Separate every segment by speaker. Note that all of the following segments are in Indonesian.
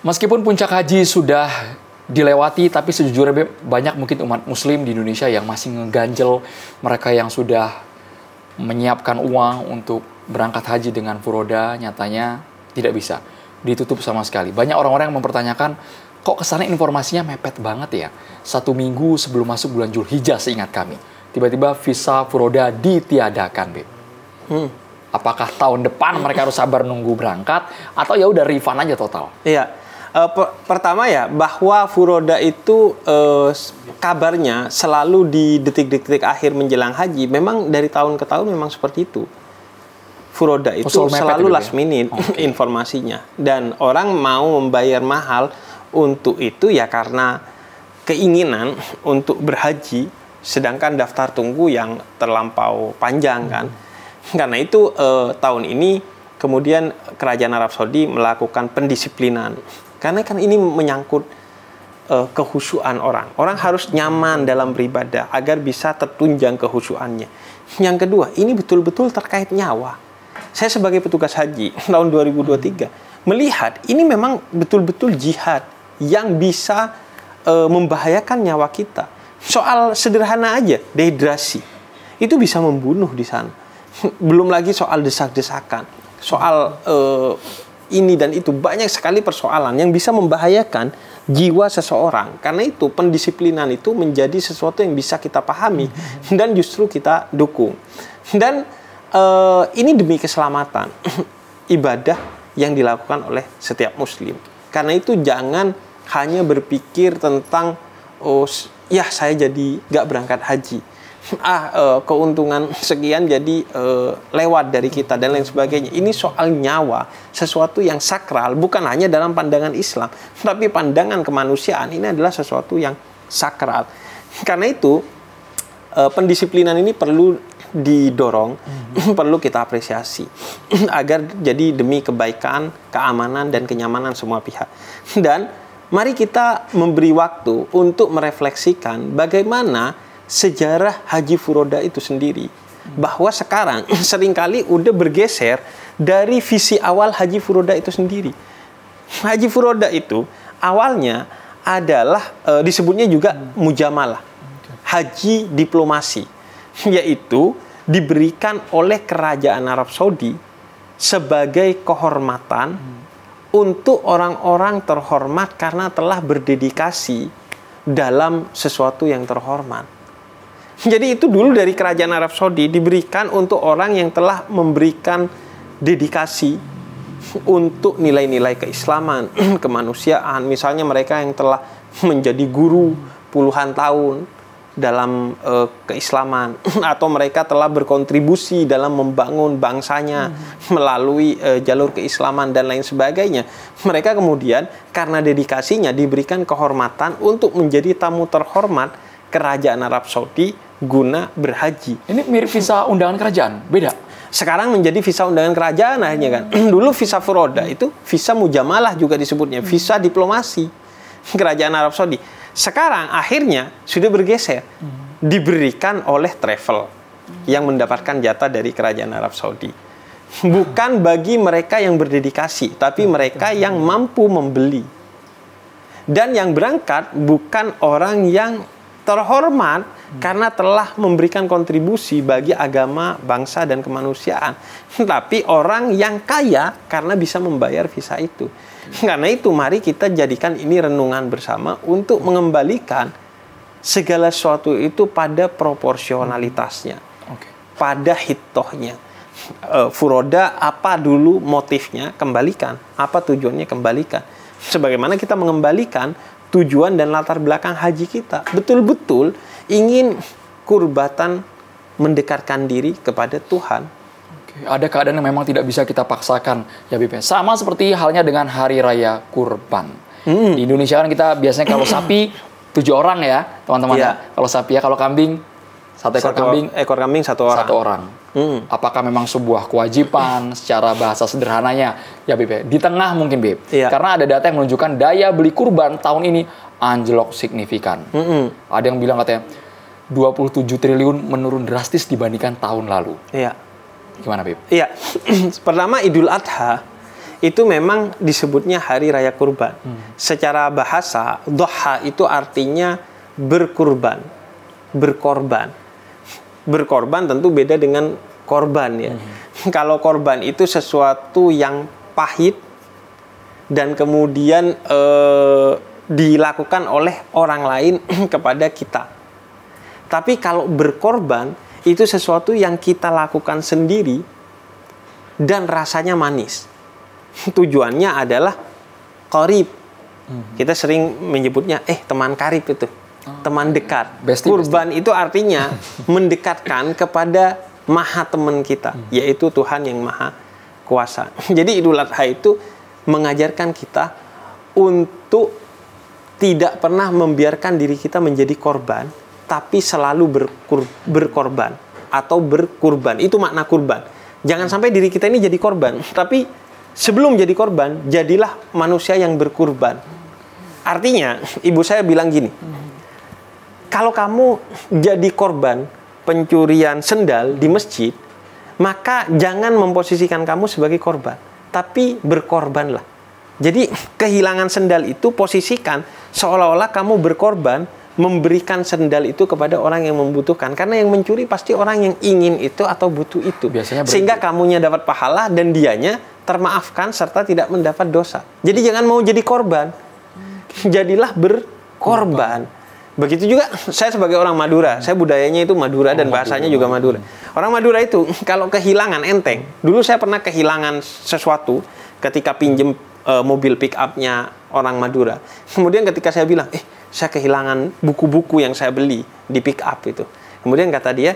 Speaker 1: Meskipun puncak haji sudah dilewati, tapi sejujurnya Beb, banyak mungkin umat muslim di Indonesia yang masih ngeganjel mereka yang sudah menyiapkan uang untuk berangkat haji dengan furoda, nyatanya tidak bisa. Ditutup sama sekali. Banyak orang-orang yang mempertanyakan, kok kesannya informasinya mepet banget ya? 1 minggu sebelum masuk bulan Zulhijjah seingat kami. Tiba-tiba visa furoda ditiadakan, Beb. Apakah tahun depan mereka harus sabar nunggu berangkat, atau ya udah refund aja total?
Speaker 2: Iya. Pertama ya, bahwa furoda itu kabarnya selalu di detik-detik akhir menjelang haji. Memang dari tahun ke tahun memang seperti itu. Furoda itu selalu last minute informasinya. Dan orang mau membayar mahal untuk itu ya karena keinginan untuk berhaji, sedangkan daftar tunggu yang terlampau panjang kan. Karena itu tahun ini kemudian Kerajaan Arab Saudi melakukan pendisiplinan. Karena kan ini menyangkut kehusuan orang. Orang harus nyaman dalam beribadah agar bisa tertunjang kehusuannya. Yang kedua, ini betul-betul terkait nyawa. Saya sebagai petugas haji tahun 2023 melihat ini memang betul-betul jihad yang bisa membahayakan nyawa kita. Soal sederhana aja, dehidrasi. Itu bisa membunuh di sana. Belum lagi soal desak-desakan. Soal ini dan itu, banyak sekali persoalan yang bisa membahayakan jiwa seseorang. Karena itu pendisiplinan itu menjadi sesuatu yang bisa kita pahami dan justru kita dukung. Dan ini demi keselamatan ibadah yang dilakukan oleh setiap muslim. Karena itu jangan hanya berpikir tentang ya saya jadi gak berangkat haji, keuntungan sekian jadi lewat dari kita dan lain sebagainya. Ini soal nyawa, sesuatu yang sakral, bukan hanya dalam pandangan Islam, tapi pandangan kemanusiaan. Ini adalah sesuatu yang sakral. Karena itu pendisiplinan ini perlu didorong, perlu kita apresiasi agar jadi demi kebaikan, keamanan dan kenyamanan semua pihak. Dan mari kita memberi waktu untuk merefleksikan bagaimana sejarah haji furoda itu sendiri. Bahwa sekarang seringkali udah bergeser dari visi awal haji furoda itu sendiri. Haji furoda itu awalnya adalah disebutnya juga mujamalah, haji diplomasi, yaitu diberikan oleh Kerajaan Arab Saudi sebagai kehormatan untuk orang-orang terhormat karena telah berdedikasi dalam sesuatu yang terhormat. Jadi itu dulu dari Kerajaan Arab Saudi diberikan untuk orang yang telah memberikan dedikasi untuk nilai-nilai keislaman, kemanusiaan. Misalnya mereka yang telah menjadi guru puluhan tahun dalam keislaman, atau mereka telah berkontribusi dalam membangun bangsanya melalui jalur keislaman dan lain sebagainya. Mereka kemudian karena dedikasinya diberikan kehormatan untuk menjadi tamu terhormat Kerajaan Arab Saudi guna berhaji.
Speaker 1: Ini mirip visa undangan kerajaan, beda?
Speaker 2: Sekarang menjadi visa undangan kerajaan akhirnya kan. Dulu visa furoda itu visa mujamalah juga disebutnya, visa diplomasi Kerajaan Arab Saudi. Sekarang akhirnya sudah bergeser, diberikan oleh travel yang mendapatkan jatah dari Kerajaan Arab Saudi. Bukan bagi mereka yang berdedikasi, tapi mereka yang mampu membeli. Dan yang berangkat bukan orang yang terhormat karena telah memberikan kontribusi bagi agama, bangsa, dan kemanusiaan, tapi orang yang kaya karena bisa membayar visa itu. Karena itu mari kita jadikan ini renungan bersama untuk mengembalikan segala sesuatu itu pada proporsionalitasnya, pada hitohnya. Furoda apa dulu motifnya, kembalikan. Apa tujuannya, kembalikan. Sebagaimana kita mengembalikan tujuan dan latar belakang haji kita, betul-betul ingin kurbatan mendekatkan diri kepada Tuhan.
Speaker 1: Ada keadaan yang memang tidak bisa kita paksakan, ya Bip. Sama seperti halnya dengan hari raya kurban. Di Indonesia kan kita biasanya kalau sapi 7 orang ya, teman-teman ya. Kalau sapi ya, kalau kambing satu ekor kambing satu orang. Apakah memang sebuah kewajiban secara bahasa sederhananya, ya Bip? Di tengah mungkin Bip. Karena ada data yang menunjukkan daya beli kurban tahun ini anjlok signifikan. Ada yang bilang katanya 27 triliun menurun drastis dibandingkan tahun lalu.
Speaker 2: Iya.
Speaker 1: Gimana Bip?
Speaker 2: Iya. Pertama Idul Adha itu memang disebutnya hari raya kurban. Secara bahasa, Dhoha itu artinya berkurban, berkorban. Berkorban tentu beda dengan korban ya. Kalau korban itu sesuatu yang pahit dan kemudian dilakukan oleh orang lain kepada kita. Tapi kalau berkorban itu sesuatu yang kita lakukan sendiri dan rasanya manis. Tujuannya adalah qarib. Kita sering menyebutnya teman karib itu. Teman dekat. Kurban itu artinya mendekatkan kepada maha teman kita, yaitu Tuhan yang maha kuasa. Jadi Idul Adha itu mengajarkan kita untuk tidak pernah membiarkan diri kita menjadi korban, tapi selalu berkorban atau berkurban. Itu makna kurban. Jangan sampai diri kita ini jadi korban, tapi sebelum jadi korban, jadilah manusia yang berkurban. Artinya, ibu saya bilang gini, kalau kamu jadi korban pencurian sendal di masjid, maka jangan memposisikan kamu sebagai korban, tapi berkorbanlah. Jadi kehilangan sendal itu posisikan seolah-olah kamu berkorban memberikan sendal itu kepada orang yang membutuhkan. Karena yang mencuri pasti orang yang ingin itu atau butuh itu. Sehingga kamunya dapat pahala dan dianya termaafkan serta tidak mendapat dosa. Jadi jangan mau jadi korban, jadilah berkorban. Begitu juga saya sebagai orang Madura, saya budayanya itu Madura dan bahasanya juga Madura. Orang Madura itu kalau kehilangan enteng. Dulu saya pernah kehilangan sesuatu ketika pinjem mobil pick up-nya orang Madura. Kemudian ketika saya bilang, saya kehilangan buku-buku yang saya beli di pick up itu. Kemudian kata dia,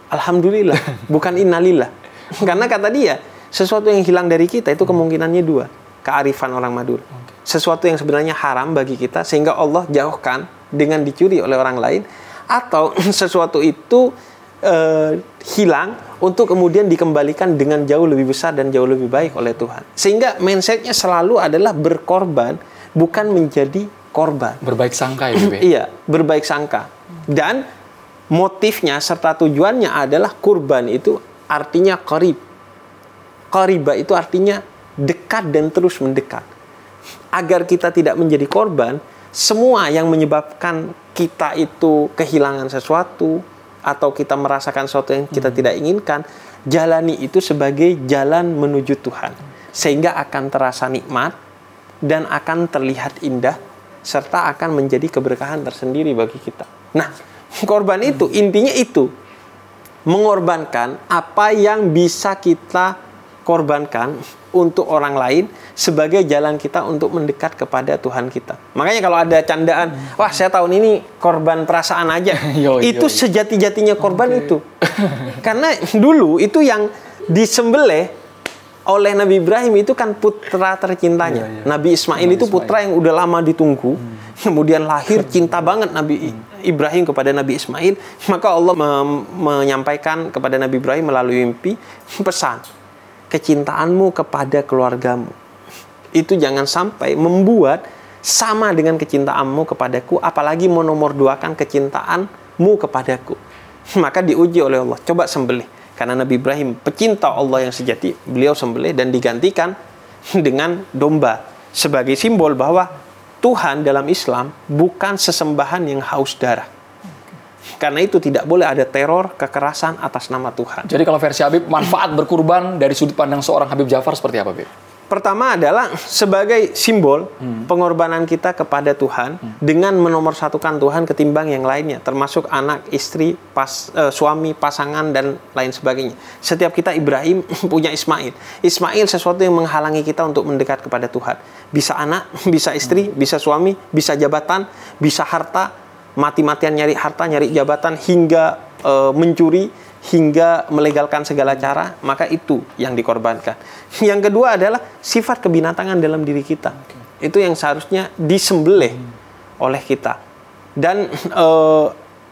Speaker 2: alhamdulillah, bukan innalillah. Karena kata dia, sesuatu yang hilang dari kita itu kemungkinannya dua. Kearifan orang Madura. Sesuatu yang sebenarnya haram bagi kita sehingga Allah jauhkan dengan dicuri oleh orang lain, atau sesuatu itu hilang untuk kemudian dikembalikan dengan jauh lebih besar dan jauh lebih baik oleh Tuhan. Sehingga mindsetnya selalu adalah berkorban, bukan menjadi korban.
Speaker 1: Berbaik sangka ya, Bebe?
Speaker 2: Iya, berbaik sangka. Dan motifnya serta tujuannya adalah kurban itu artinya qarib. Qariba itu artinya dekat dan terus mendekat. Agar kita tidak menjadi korban, semua yang menyebabkan kita itu kehilangan sesuatu atau kita merasakan sesuatu yang kita tidak inginkan, jalani itu sebagai jalan menuju Tuhan. Sehingga akan terasa nikmat dan akan terlihat indah serta akan menjadi keberkahan tersendiri bagi kita. Nah, korban itu intinya itu mengorbankan apa yang bisa kita korbankan untuk orang lain sebagai jalan kita untuk mendekat kepada Tuhan kita. Makanya kalau ada candaan, wah saya tahun ini korban perasaan aja. Itu sejati-jatinya korban itu. Karena dulu itu yang disembelih oleh Nabi Ibrahim itu kan putra tercintanya. Nabi Ismail itu putra yang udah lama ditunggu. Kemudian lahir cinta banget Nabi Ibrahim kepada Nabi Ismail. Maka Allah menyampaikan kepada Nabi Ibrahim melalui mimpi pesan, kecintaanmu kepada keluargamu itu jangan sampai membuat sama dengan kecintaanmu kepadaku, apalagi menomorduakan kecintaanmu kepadaku. Maka diuji oleh Allah, coba sembelih. Karena Nabi Ibrahim pecinta Allah yang sejati, beliau sembelih dan digantikan dengan domba sebagai simbol bahwa Tuhan dalam Islam bukan sesembahan yang haus darah. Karena itu tidak boleh ada teror, kekerasan atas nama Tuhan.
Speaker 1: Jadi kalau versi Habib, manfaat berkurban dari sudut pandang seorang Habib Jafar seperti apa, Habib?
Speaker 2: Pertama adalah sebagai simbol pengorbanan kita kepada Tuhan dengan menomorsatukan Tuhan ketimbang yang lainnya, termasuk anak, istri, suami, pasangan, dan lain sebagainya. Setiap kita Ibrahim punya Ismail. Ismail sesuatu yang menghalangi kita untuk mendekat kepada Tuhan. Bisa anak, bisa istri, bisa suami, bisa jabatan, bisa harta, mati-matian nyari harta, nyari jabatan, hingga mencuri, hingga melegalkan segala cara, maka itu yang dikorbankan. Yang kedua adalah sifat kebinatangan dalam diri kita. Itu yang seharusnya disembelih oleh kita. Dan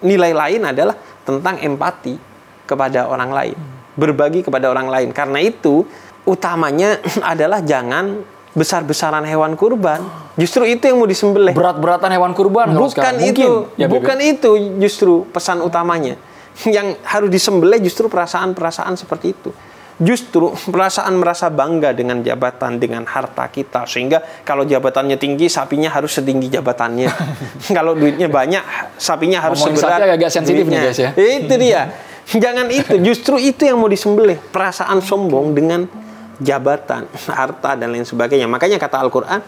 Speaker 2: nilai lain adalah tentang empati kepada orang lain, berbagi kepada orang lain. Karena itu utamanya adalah jangan besar-besaran hewan kurban. Justru itu yang mau disembelih.
Speaker 1: Berat-beratan hewan kurban.
Speaker 2: Bukan itu. Ya, bukan itu justru pesan utamanya. Yang harus disembelih justru perasaan-perasaan seperti itu. Justru perasaan merasa bangga dengan jabatan, dengan harta kita. Sehingga kalau jabatannya tinggi, sapinya harus setinggi jabatannya. Kalau duitnya banyak, sapinya harus
Speaker 1: Ngomongin
Speaker 2: seberat
Speaker 1: sapi agak sensitif nih,
Speaker 2: duitnya.
Speaker 1: guys, ya.
Speaker 2: Itu dia. Jangan itu. Justru itu yang mau disembelih. Perasaan sombong dengan jabatan, harta, dan lain sebagainya. Makanya kata Al-Quran,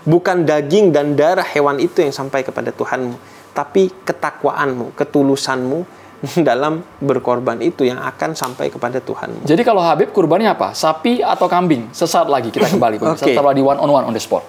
Speaker 2: bukan daging dan darah hewan itu yang sampai kepada Tuhanmu, tapi ketakwaanmu, ketulusanmu dalam berkorban itu yang akan sampai kepada Tuhanmu.
Speaker 1: Jadi kalau Habib kurbannya apa? Sapi atau kambing? Sesaat lagi kita kembali.
Speaker 2: Oke.
Speaker 1: Setelah di one on one on the spot.